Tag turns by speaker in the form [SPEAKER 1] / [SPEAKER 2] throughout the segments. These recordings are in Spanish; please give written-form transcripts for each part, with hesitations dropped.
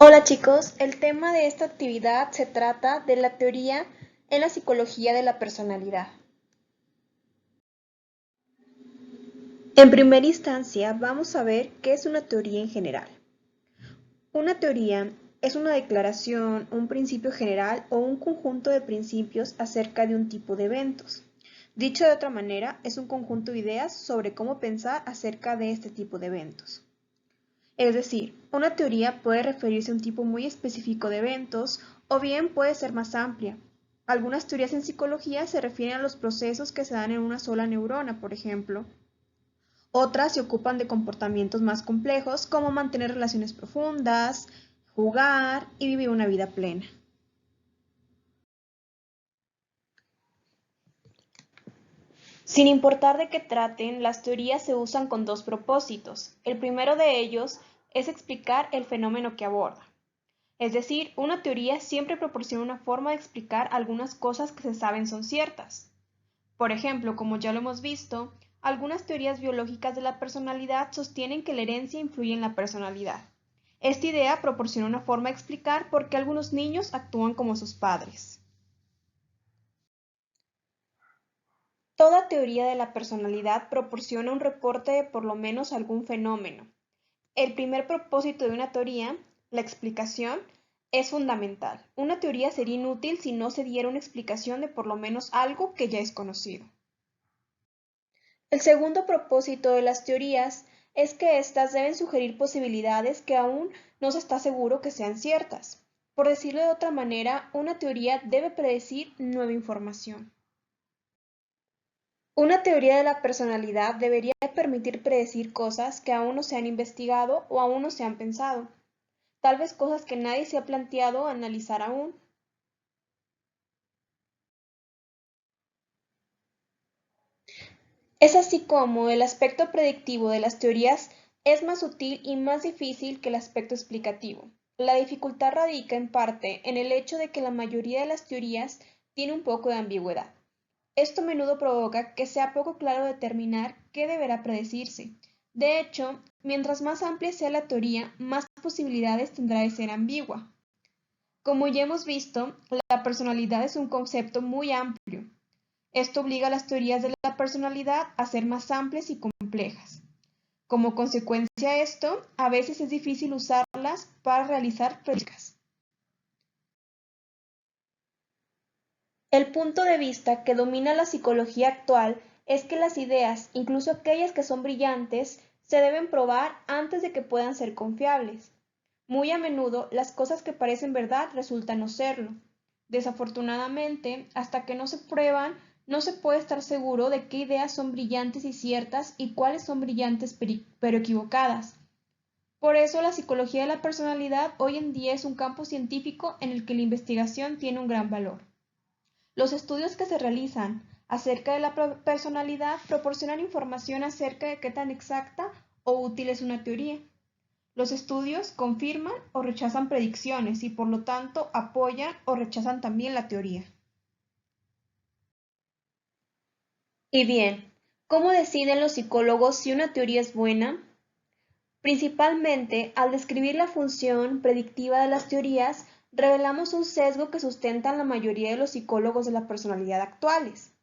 [SPEAKER 1] Hola chicos, el tema de esta actividad se trata de la teoría en la psicología de la personalidad. En primera instancia, vamos a ver qué es una teoría en general. Una teoría es una declaración, un principio general o un conjunto de principios acerca de un tipo de eventos. Dicho de otra manera, es un conjunto de ideas sobre cómo pensar acerca de este tipo de eventos. Es decir, una teoría puede referirse a un tipo muy específico de eventos o bien puede ser más amplia. Algunas teorías en psicología se refieren a los procesos que se dan en una sola neurona, por ejemplo. Otras se ocupan de comportamientos más complejos como mantener relaciones profundas, jugar y vivir una vida plena. Sin importar de qué traten, las teorías se usan con dos propósitos. El primero de ellos es explicar el fenómeno que aborda. Es decir, una teoría siempre proporciona una forma de explicar algunas cosas que se saben son ciertas. Por ejemplo, como ya lo hemos visto, algunas teorías biológicas de la personalidad sostienen que la herencia influye en la personalidad. Esta idea proporciona una forma de explicar por qué algunos niños actúan como sus padres. Toda teoría de la personalidad proporciona un reporte de por lo menos algún fenómeno. El primer propósito de una teoría, la explicación, es fundamental. Una teoría sería inútil si no se diera una explicación de por lo menos algo que ya es conocido. El segundo propósito de las teorías es que éstas deben sugerir posibilidades que aún no se está seguro que sean ciertas. Por decirlo de otra manera, una teoría debe predecir nueva información. Una teoría de la personalidad debería permitir predecir cosas que aún no se han investigado o aún no se han pensado. Tal vez cosas que nadie se ha planteado analizar aún. Es así como el aspecto predictivo de las teorías es más sutil y más difícil que el aspecto explicativo. La dificultad radica en parte en el hecho de que la mayoría de las teorías tiene un poco de ambigüedad. Esto a menudo provoca que sea poco claro determinar qué deberá predecirse. De hecho, mientras más amplia sea la teoría, más posibilidades tendrá de ser ambigua. Como ya hemos visto, la personalidad es un concepto muy amplio. Esto obliga a las teorías de la personalidad a ser más amplias y complejas. Como consecuencia de esto, a veces es difícil usarlas para realizar predicciones. El punto de vista que domina la psicología actual es que las ideas, incluso aquellas que son brillantes, se deben probar antes de que puedan ser confiables. Muy a menudo, las cosas que parecen verdad resultan no serlo. Desafortunadamente, hasta que no se prueban, no se puede estar seguro de qué ideas son brillantes y ciertas y cuáles son brillantes pero equivocadas. Por eso, la psicología de la personalidad hoy en día es un campo científico en el que la investigación tiene un gran valor. Los estudios que se realizan acerca de la personalidad proporcionan información acerca de qué tan exacta o útil es una teoría. Los estudios confirman o rechazan predicciones y por lo tanto apoyan o rechazan también la teoría. Y bien, ¿cómo deciden los psicólogos si una teoría es buena? Principalmente, al describir la función predictiva de las teorías, revelamos un sesgo que sustentan la mayoría de los psicólogos de la personalidad actuales.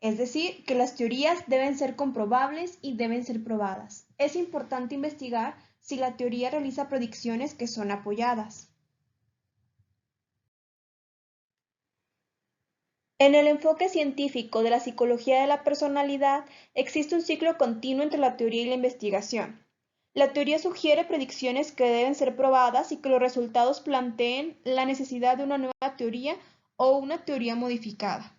[SPEAKER 1] Es decir, que las teorías deben ser comprobables y deben ser probadas. Es importante investigar si la teoría realiza predicciones que son apoyadas. En el enfoque científico de la psicología de la personalidad existe un ciclo continuo entre la teoría y la investigación. La teoría sugiere predicciones que deben ser probadas y que los resultados planteen la necesidad de una nueva teoría o una teoría modificada.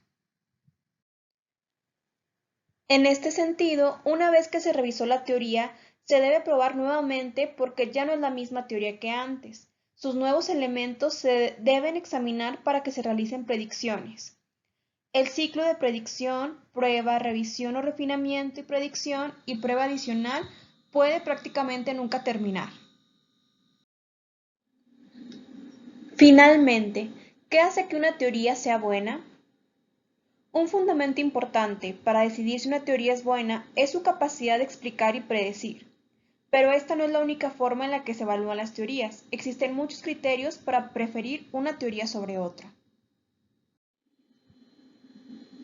[SPEAKER 1] En este sentido, una vez que se revisó la teoría, se debe probar nuevamente porque ya no es la misma teoría que antes. Sus nuevos elementos se deben examinar para que se realicen predicciones. El ciclo de predicción, prueba, revisión o refinamiento y predicción y prueba adicional puede prácticamente nunca terminar. Finalmente, ¿qué hace que una teoría sea buena? Un fundamento importante para decidir si una teoría es buena es su capacidad de explicar y predecir. Pero esta no es la única forma en la que se evalúan las teorías. Existen muchos criterios para preferir una teoría sobre otra.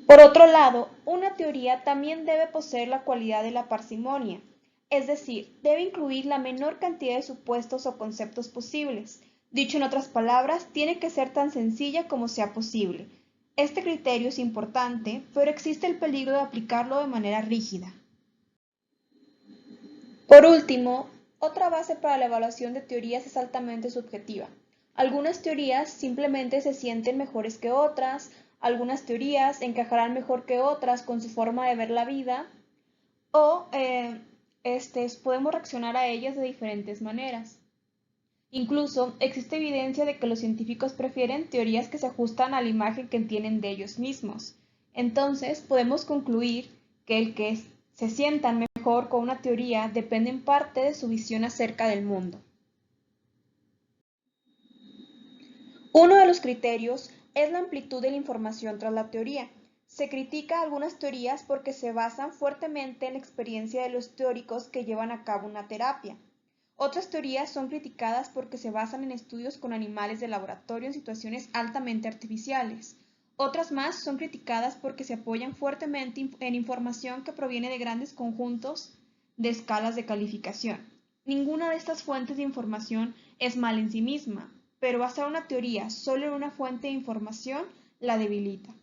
[SPEAKER 1] Por otro lado, una teoría también debe poseer la cualidad de la parsimonia, es decir, debe incluir la menor cantidad de supuestos o conceptos posibles. Dicho en otras palabras, tiene que ser tan sencilla como sea posible. Este criterio es importante, pero existe el peligro de aplicarlo de manera rígida. Por último, otra base para la evaluación de teorías es altamente subjetiva. Algunas teorías simplemente se sienten mejores que otras, algunas teorías encajarán mejor que otras con su forma de ver la vida, o podemos reaccionar a ellas de diferentes maneras. Incluso existe evidencia de que los científicos prefieren teorías que se ajustan a la imagen que tienen de ellos mismos. Entonces, podemos concluir que el que se sientan mejor con una teoría depende en parte de su visión acerca del mundo. Uno de los criterios es la amplitud de la información tras la teoría. Se critica algunas teorías porque se basan fuertemente en la experiencia de los teóricos que llevan a cabo una terapia. Otras teorías son criticadas porque se basan en estudios con animales de laboratorio en situaciones altamente artificiales. Otras más son criticadas porque se apoyan fuertemente en información que proviene de grandes conjuntos de escalas de calificación. Ninguna de estas fuentes de información es mala en sí misma, pero basar una teoría solo en una fuente de información la debilita.